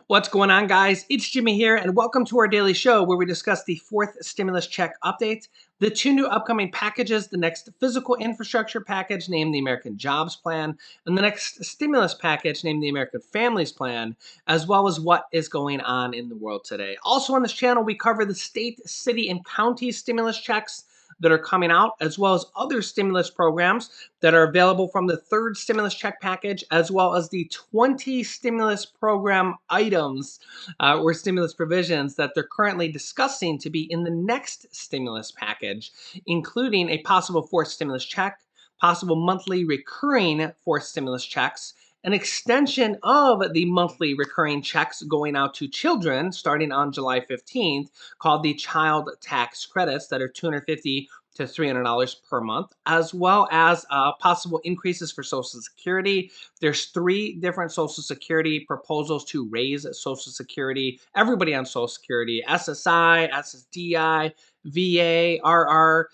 What's going on, guys? It's Jimmy here, and welcome to our daily show where we discuss the fourth stimulus check update, the two new upcoming packages, the next physical infrastructure package named the American Jobs Plan, and the next stimulus package named the American Families Plan, as well as what is going on in the world today. Also on this channel, we cover the state, city, and county stimulus checks that are coming out, as well as other stimulus programs that are available from the third stimulus check package, as well as the 20 stimulus program items or stimulus provisions that they're currently discussing to be in the next stimulus package, including a possible fourth stimulus check, possible monthly recurring fourth stimulus checks, an extension of the monthly recurring checks going out to children starting on July 15th, called the child tax credits that are $250 to $300 per month, as well as possible increases for Social Security. There's 3 different Social Security proposals to raise Social Security, everybody on Social Security, SSI, SSDI, VA, RR,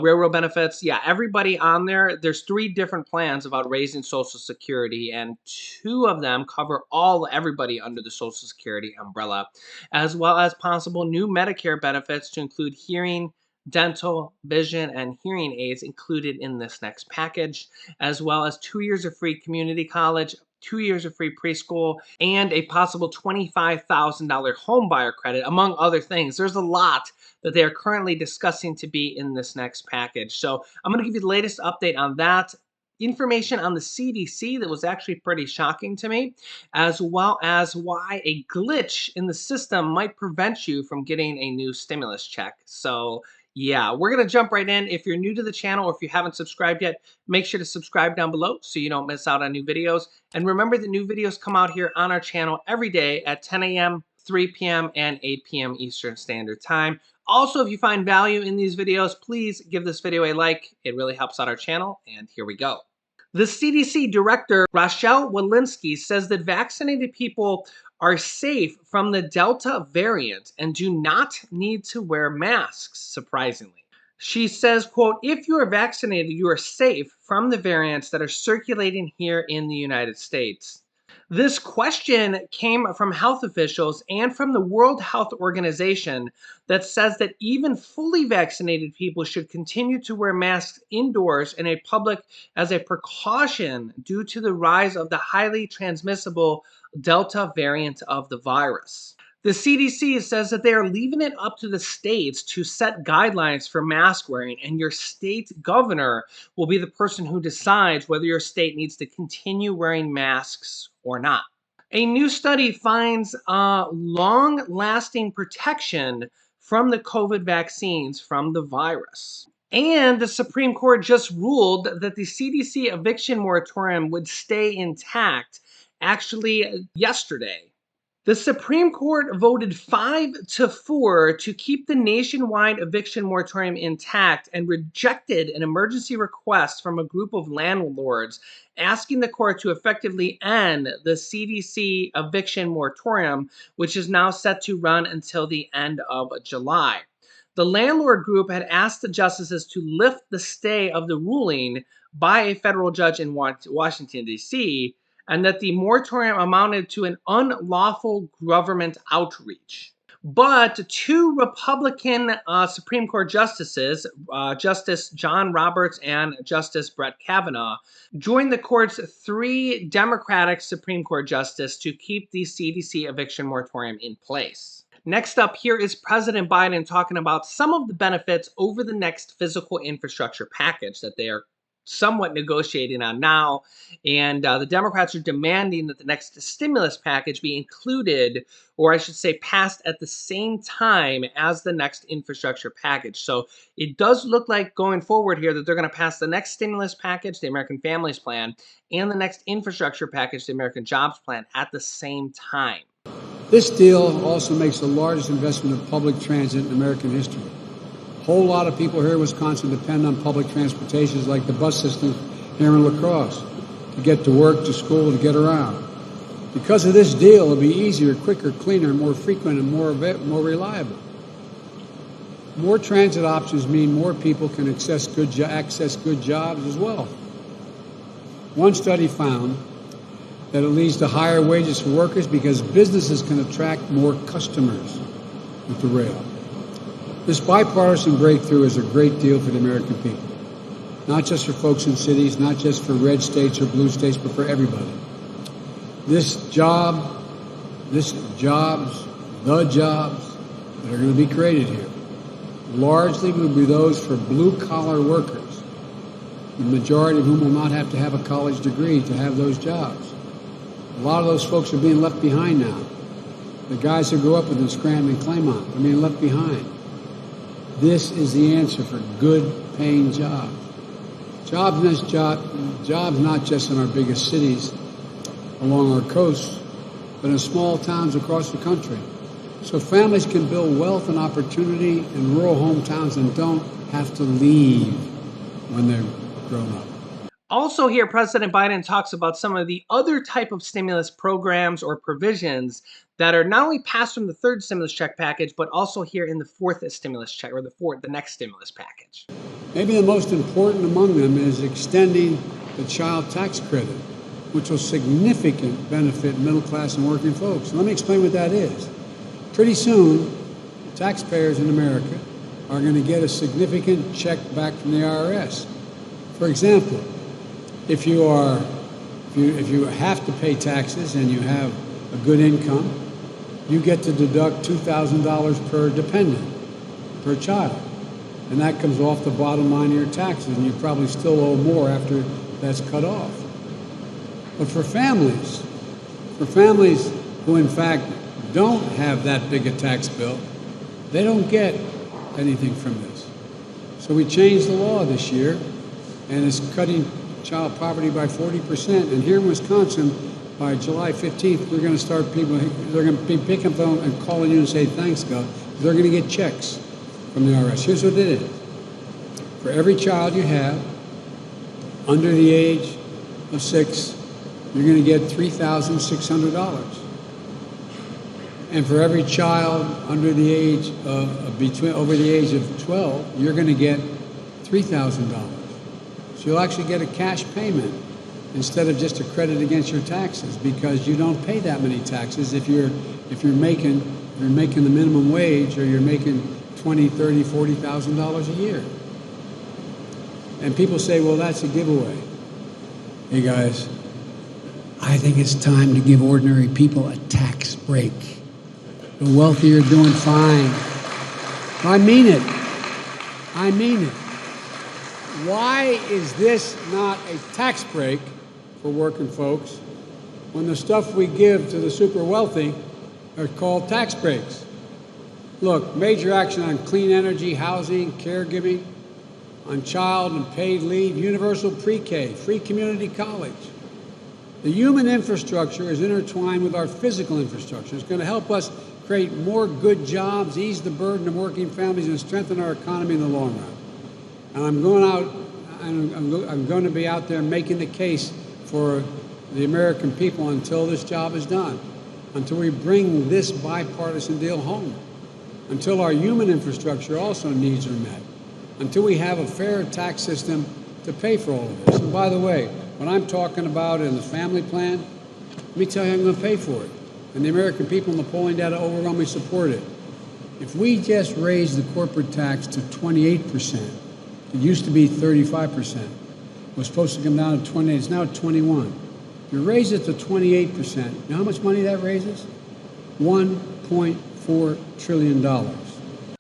railroad benefits. Yeah, everybody on there. There's 3 different plans about raising Social Security, and 2 of them cover everybody under the Social Security umbrella, as well as possible new Medicare benefits to include hearing, dental, vision, and hearing aids included in this next package, as well as 2 years of free community college, 2 years of free preschool, and a possible $25,000 home buyer credit, among other things. There's a lot that they are currently discussing to be in this next package. So I'm going to give you the latest update on that. Information on the CDC that was actually pretty shocking to me, as well as why a glitch in the system might prevent you from getting a new stimulus check. So yeah, we're going to jump right in. If you're new to the channel or if you haven't subscribed yet, make sure to subscribe down below so you don't miss out on new videos. And remember that new videos come out here on our channel every day at 10 a.m., 3 p.m., and 8 p.m. Eastern Standard Time. Also, if you find value in these videos, please give this video a like. It really helps out our channel. And here we go. The CDC director, Rochelle Walensky, says that vaccinated people are safe from the Delta variant and do not need to wear masks, surprisingly. She says, quote, "If you are vaccinated, you are safe from the variants that are circulating here in the United States." This question came from health officials and from the World Health Organization that says that even fully vaccinated people should continue to wear masks indoors in a public as a precaution due to the rise of the highly transmissible Delta variant of the virus. The CDC says that they are leaving it up to the states to set guidelines for mask wearing, and your state governor will be the person who decides whether your state needs to continue wearing masks or not. A new study finds long-lasting protection from the COVID vaccines from the virus. And the Supreme Court just ruled that the CDC eviction moratorium would stay intact, actually yesterday. The Supreme Court voted 5-4 to keep the nationwide eviction moratorium intact and rejected an emergency request from a group of landlords asking the court to effectively end the CDC eviction moratorium, which is now set to run until the end of July. The landlord group had asked the justices to lift the stay of the ruling by a federal judge in Washington, D.C., and that the moratorium amounted to an unlawful government outreach. But 2 Republican Supreme Court justices, Justice John Roberts and Justice Brett Kavanaugh, joined the court's 3 Democratic Supreme Court justices to keep the CDC eviction moratorium in place. Next up, here is President Biden talking about some of the benefits over the next physical infrastructure package that they are somewhat negotiating on now, and the Democrats are demanding that the next stimulus package be included, or I should say passed at the same time as the next infrastructure package. So it does look like going forward here that they're going to pass the next stimulus package, the American Families Plan, and the next infrastructure package, the American Jobs Plan, at the same time. This deal also makes the largest investment of public transit in American history. A whole lot of people here in Wisconsin depend on public transportations like the bus system here in La Crosse to get to work, to school, to get around. Because of this deal, it'll be easier, quicker, cleaner, more frequent, and more reliable. More transit options mean more people can access good jobs as well. One study found that it leads to higher wages for workers because businesses can attract more customers with the rail. This bipartisan breakthrough is a great deal for the American people. Not just for folks in cities, not just for red states or blue states, but for everybody. The jobs that are going to be created here largely will be those for blue-collar workers, the majority of whom will not have to have a college degree to have those jobs. A lot of those folks are being left behind now. The guys who grew up in Scranton and Claymont are being left behind. This is the answer for good-paying jobs. Jobs not just in our biggest cities along our coasts, but in small towns across the country. So families can build wealth and opportunity in rural hometowns and don't have to leave when they're grown up. Also here, President Biden talks about some of the other type of stimulus programs or provisions that are not only passed from the third stimulus check package, but also here in the fourth stimulus check, or the next stimulus package. Maybe the most important among them is extending the child tax credit, which will significantly benefit middle class and working folks. Let me explain what that is. Pretty soon, taxpayers in America are going to get a significant check back from the IRS. For example, if you have to pay taxes and you have a good income, you get to deduct $2,000 per dependent, per child. And that comes off the bottom line of your taxes, and you probably still owe more after that's cut off. But for families who in fact don't have that big a tax bill, they don't get anything from this. So we changed the law this year, and it's cutting child poverty by 40%. And here in Wisconsin, by July 15th, they're going to be picking up the phone and calling you and say, thanks, God. They're going to get checks from the IRS. Here's what it is. For every child you have under the age of 6, you're going to get $3,600. And for every child under the age over the age of 12, you're going to get $3,000. So you'll actually get a cash payment instead of just a credit against your taxes, because you don't pay that many taxes if you're making the minimum wage, or you're making $20,000, $30,000, $40,000 a year. And people say, well, that's a giveaway. Hey guys, I think it's time to give ordinary people a tax break. The wealthy are doing fine. I mean it. I mean it. Why is this not a tax break for working folks when the stuff we give to the super wealthy are called tax breaks? Look, major action on clean energy, housing, caregiving, on child and paid leave, universal pre-K, free community college. The human infrastructure is intertwined with our physical infrastructure. It's going to help us create more good jobs, ease the burden of working families, and strengthen our economy in the long run. And I'm going to be out there making the case for the American people until this job is done, until we bring this bipartisan deal home, until our human infrastructure also needs are met, until we have a fair tax system to pay for all of this. And by the way, what I'm talking about in the family plan, let me tell you how I'm going to pay for it. And the American people in the polling data overwhelmingly support it. If we just raise the corporate tax to 28%, it used to be 35%. It was supposed to come down to 28. It's now at 21. If you raise it to 28%, you know how much money that raises? $1.4 trillion.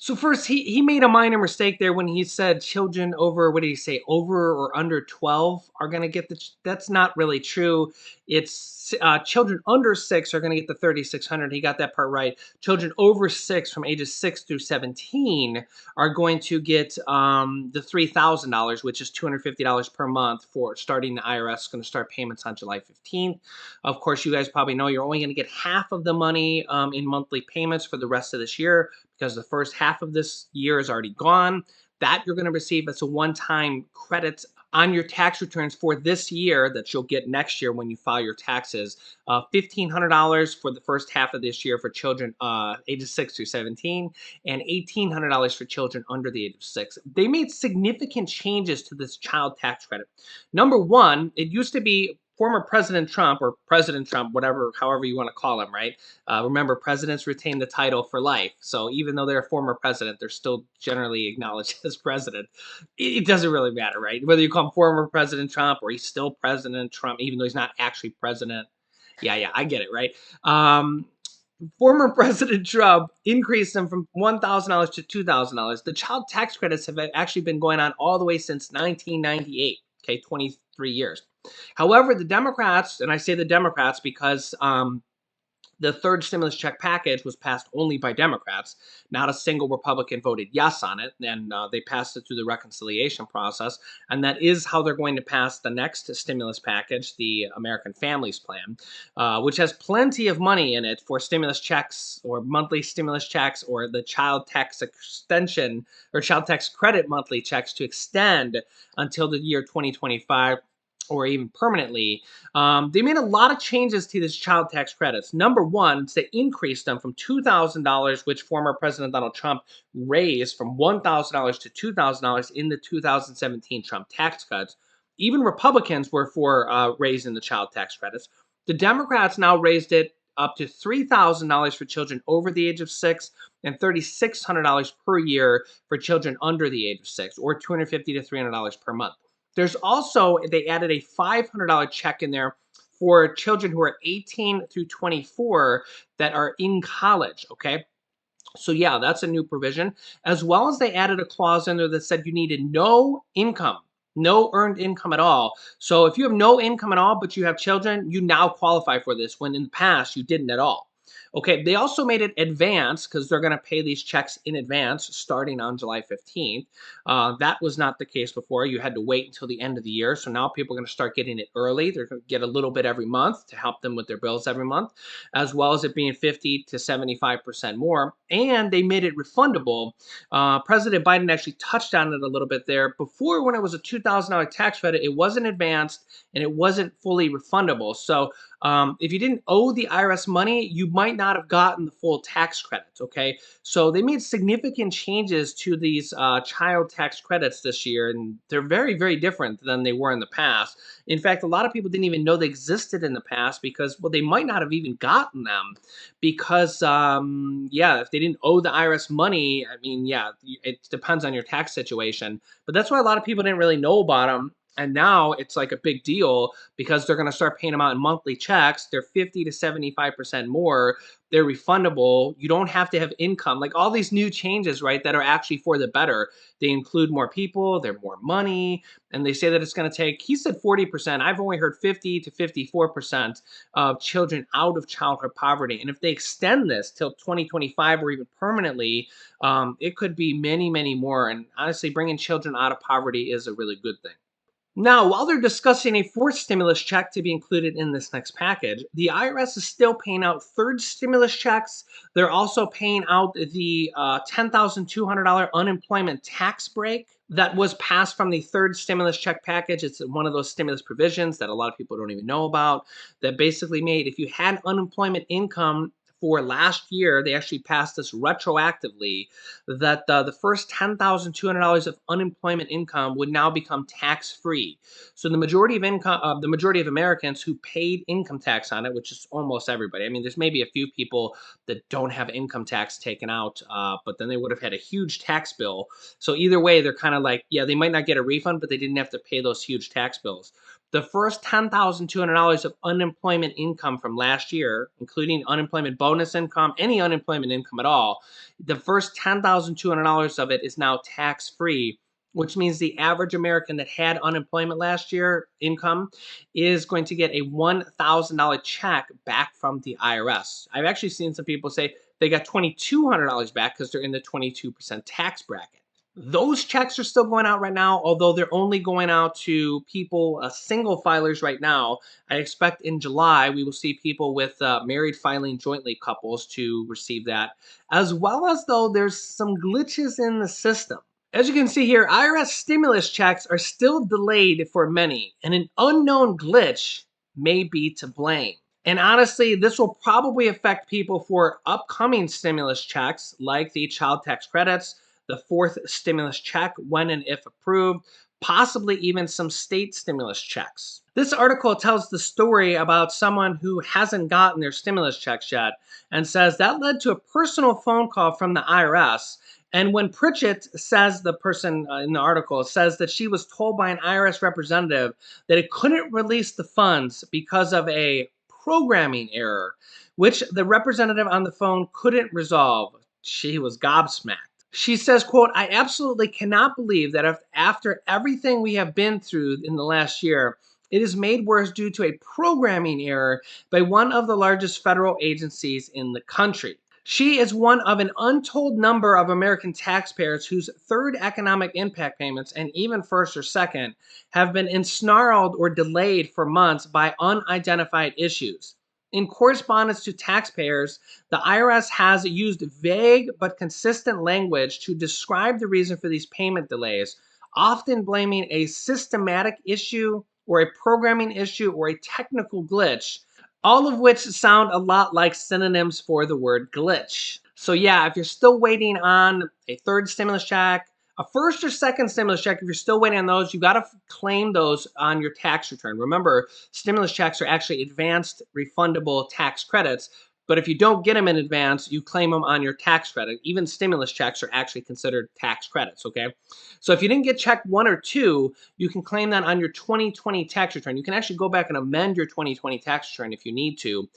So first, he made a minor mistake there when he said children over, what did he say, over or under 12 are going to get that's not really true. It's children under 6 are going to get the 3,600. He got that part right. Children over 6 from ages 6 through 17 are going to get the $3,000, which is $250 per month for starting. The IRS is going to start payments on July 15th. Of course, you guys probably know you're only going to get half of the money in monthly payments for the rest of this year, because the first half of this year is already gone. That you're going to receive as a one-time credit on your tax returns for this year that you'll get next year when you file your taxes. $1,500 for the first half of this year for children ages 6 through 17, and $1,800 for children under the age of 6. They made significant changes to this child tax credit. Number one, it used to be former President Trump, or President Trump, whatever, however you want to call him, right? Remember, presidents retain the title for life. So even though they're a former president, they're still generally acknowledged as president. It doesn't really matter, right? Whether you call him former President Trump or he's still President Trump, even though he's not actually president. Yeah, I get it, right? Um, Former President Trump increased them from $1,000 to $2,000. The child tax credits have actually been going on all the way since 1998. Okay, 23 years. However, the Democrats, and I say the Democrats because the third stimulus check package was passed only by Democrats. Not a single Republican voted yes on it, and they passed it through the reconciliation process. And that is how they're going to pass the next stimulus package, the American Families Plan, which has plenty of money in it for stimulus checks or monthly stimulus checks or the child tax extension or child tax credit monthly checks to extend until the year 2025 or even permanently. They made a lot of changes to these child tax credits. Number one, they increased them from $2,000, which former President Donald Trump raised from $1,000 to $2,000 in the 2017 Trump tax cuts. Even Republicans were for raising the child tax credits. The Democrats now raised it up to $3,000 for children over the age of 6 and $3,600 per year for children under the age of 6, or $250 to $300 per month. There's also, they added a $500 check in there for children who are 18 through 24 that are in college, okay? So yeah, that's a new provision. As well as they added a clause in there that said you needed no income, no earned income at all. So if you have no income at all, but you have children, you now qualify for this when in the past you didn't at all. Okay, they also made it advance because they're going to pay these checks in advance starting on July 15th. That was not the case before. You had to wait until the end of the year. So now people are going to start getting it early. They're going to get a little bit every month to help them with their bills every month, as well as it being 50 to 75% more. And they made it refundable. President Biden actually touched on it a little bit there. Before, when it was a $2,000 tax credit, it wasn't advanced and it wasn't fully refundable. So if you didn't owe the IRS money, you might not have gotten the full tax credits, okay? So they made significant changes to these child tax credits this year, and they're very, very different than they were in the past. In fact, a lot of people didn't even know they existed in the past because, well, they might not have even gotten them because, yeah, if they didn't owe the IRS money, I mean, yeah, it depends on your tax situation. But that's why a lot of people didn't really know about them. And now it's like a big deal because they're going to start paying them out in monthly checks. They're 50 to 75% more. They're refundable. You don't have to have income. Like all these new changes, right, that are actually for the better. They include more people, they're more money, and they say that it's going to take, he said 40%. I've only heard 50 to 54% of children out of childhood poverty. And if they extend this till 2025 or even permanently, it could be many, many more. And honestly, bringing children out of poverty is a really good thing. Now, while they're discussing a fourth stimulus check to be included in this next package, the IRS is still paying out third stimulus checks. They're also paying out the $10,200 unemployment tax break that was passed from the third stimulus check package. It's one of those stimulus provisions that a lot of people don't even know about that basically made if you had unemployment income for last year, they actually passed this retroactively that the first $10,200 of unemployment income would now become tax-free. So the majority of income, the majority of Americans who paid income tax on it, which is almost everybody. I mean, there's maybe a few people that don't have income tax taken out, but then they would have had a huge tax bill. So either way, they're kind of like, yeah, they might not get a refund, but they didn't have to pay those huge tax bills. The first $10,200 of unemployment income from last year, including unemployment bonus income, any unemployment income at all, the first $10,200 of it is now tax-free, which means the average American that had unemployment last year income is going to get a $1,000 check back from the IRS. I've actually seen some people say they got $2,200 back because they're in the 22% tax bracket. Those checks are still going out right now, although they're only going out to people, single filers right now. I expect in July we will see people with married filing jointly couples to receive that, as well as though there's some glitches in the system. As you can see here, IRS stimulus checks are still delayed for many, and an unknown glitch may be to blame. And honestly, this will probably affect people for upcoming stimulus checks like the child tax credits, the fourth stimulus check when and if approved, possibly even some state stimulus checks. This article tells the story about someone who hasn't gotten their stimulus checks yet and says that led to a personal phone call from the IRS. And when Pritchett says, the person in the article says that she was told by an IRS representative that it couldn't release the funds because of a programming error, which the representative on the phone couldn't resolve. She was gobsmacked. She says, quote, "I absolutely cannot believe that after everything we have been through in the last year, it is made worse due to a programming error by one of the largest federal agencies in the country." She is one of an untold number of American taxpayers whose third economic impact payments, and even first or second, have been ensnarled or delayed for months by unidentified issues. In correspondence to taxpayers, the IRS has used vague but consistent language to describe the reason for these payment delays, often blaming a systematic issue or a programming issue or a technical glitch, all of which sound a lot like synonyms for the word glitch. So yeah, if you're still waiting on a third stimulus check, a first or second stimulus check, if you're still waiting on those, you got to claim those on your tax return. Remember, stimulus checks are actually advanced refundable tax credits. But if you don't get them in advance, you claim them on your tax credit. Even stimulus checks are actually considered tax credits, okay? So if you didn't get check 1 or 2, you can claim that on your 2020 tax return. You can actually go back and amend your 2020 tax return if you need to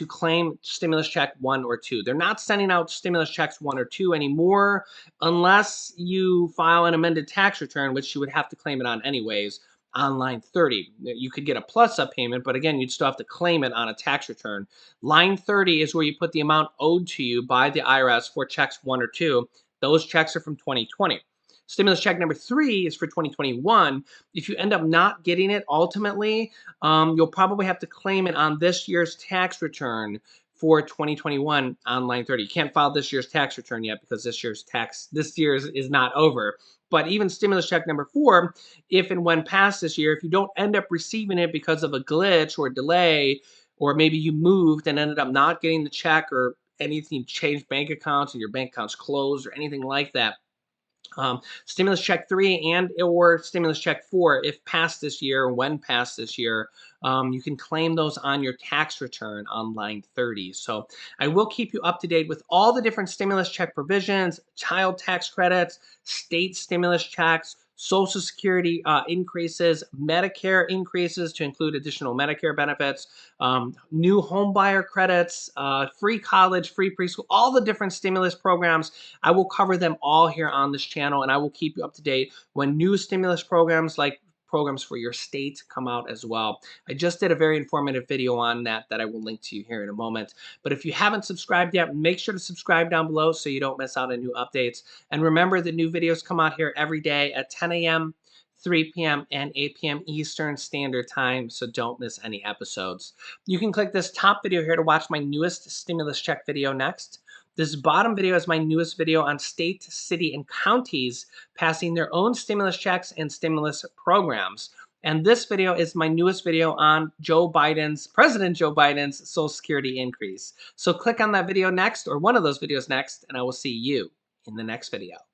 claim stimulus check 1 or 2. They're not sending out stimulus checks 1 or 2 anymore unless you file an amended tax return, which you would have to claim it on anyways on line 30. You could get a plus up payment, but again, you'd still have to claim it on a tax return. Line 30 is where you put the amount owed to you by the IRS for checks 1 or 2. Those checks are from 2020. Stimulus check number 3 is for 2021. If you end up not getting it ultimately, you'll probably have to claim it on this year's tax return for 2021 on line 30. You can't file this year's tax return yet because this year's is not over. But even stimulus check number 4, if and when passed this year, if you don't end up receiving it because of a glitch or a delay, or maybe you moved and ended up not getting the check, or anything changed bank accounts and your bank accounts closed or anything like that, stimulus check 3 and or stimulus check 4, if passed this year, when passed this year, you can claim those on your tax return on line 30. So I will keep you up to date with all the different stimulus check provisions, child tax credits, state stimulus checks, Social Security increases, Medicare increases to include additional Medicare benefits, new home buyer credits, free college, free preschool, all the different stimulus programs. I will cover them all here on this channel, and I will keep you up to date when new stimulus programs like programs for your state come out as well. I just did a very informative video on that I will link to you here in a moment. But if you haven't subscribed yet, make sure to subscribe down below so you don't miss out on new updates. And remember, the new videos come out here every day at 10 a.m., 3 p.m., and 8 p.m. Eastern Standard Time, so don't miss any episodes. You can click this top video here to watch my newest stimulus check video next. This bottom video is my newest video on state, city, and counties passing their own stimulus checks and stimulus programs. And this video is my newest video on President Joe Biden's Social Security increase. So click on that video next, or one of those videos next, and I will see you in the next video.